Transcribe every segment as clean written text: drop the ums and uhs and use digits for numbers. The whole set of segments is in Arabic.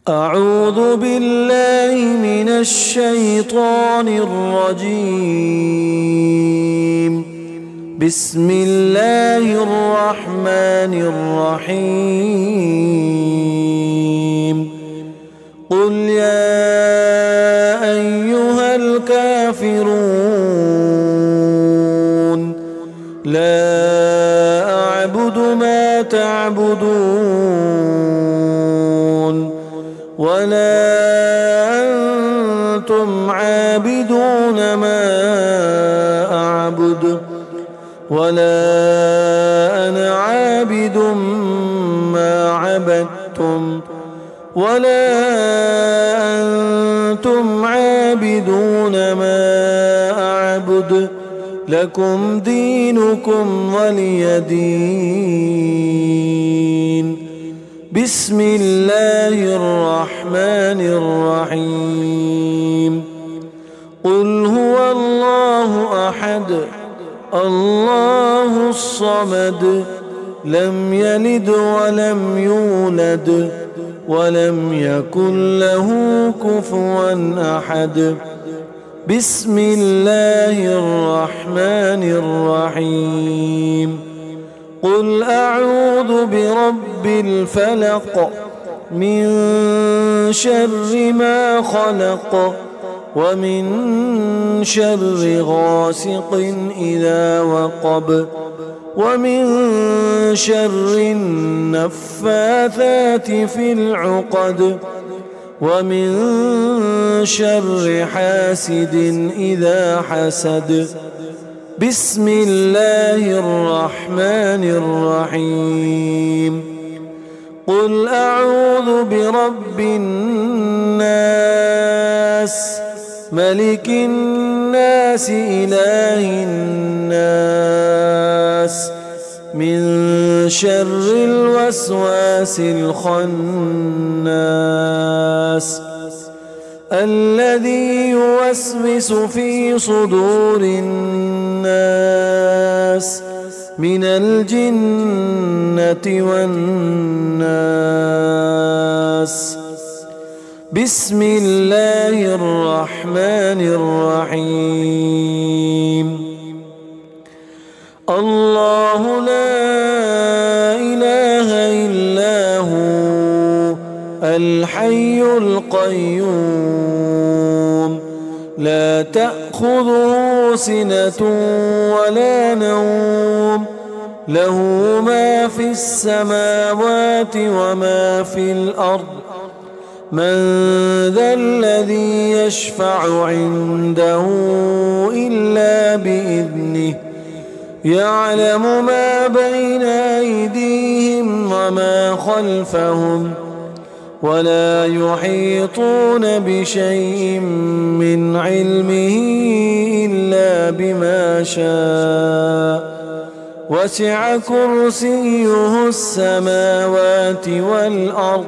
أعوذ بالله من الشيطان الرجيم. بسم الله الرحمن الرحيم. قل يا أيها الكافرون لا أعبد ما تعبدون ولا أنتم عابدون ما أعبد ولا أنا عابد ما عبدتم ولا أنتم عابدون ما أعبد لكم دينكم ولي دين. بسم الله الرحمن الرحيم. قل هو الله أحد الله الصمد لم يلد ولم يولد ولم يكن له كفوا أحد. بسم الله الرحمن الرحيم. قل أعوذ برب الفلق من شر ما خلق ومن شر غاسق إذا وقب ومن شر النفاثات في العقد ومن شر حاسد إذا حسد. بسم الله الرحمن الرحيم. قل أعوذ برب الناس ملك الناس إله الناس من شر الوسواس الخناس الذي يوسوس في صدور الناس من الجنة والناس. بسم الله الرحمن الرحيم. الله لا إله إلا هو الحي القيوم لا تأخذه سنة ولا نوم له ما في السماوات وما في الأرض. من ذا الذي يشفع عنده إلا بإذنه يعلم ما بين أيديهم وما خلفهم ولا يحيطون بشيء من علمه إلا بما شاء وسع كرسيه السماوات والأرض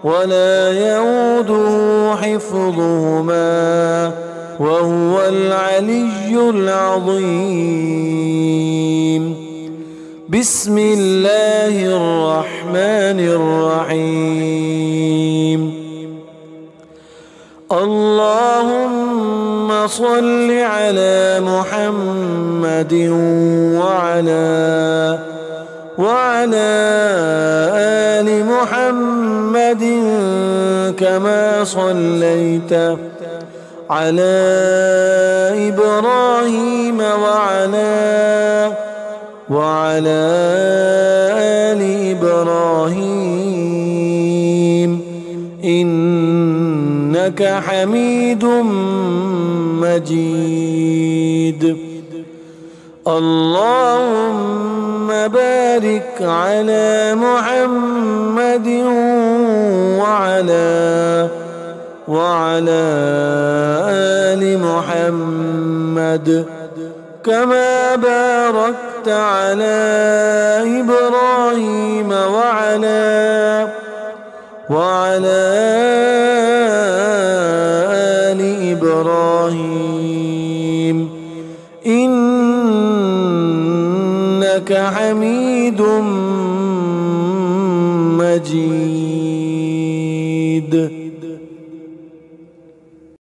ولا يؤوده حفظهما وهو العلي العظيم. بسم الله الرحمن الرحيم. اللهم صل على محمد وعلى آل محمد كما صليت على إبراهيم وعلى آل إبراهيم إنك حميد مجيد. اللهم بارك على محمد وعلى آل محمد كما باركت على إبراهيم وعلى آل إبراهيم إنك حميد مجيد. حميد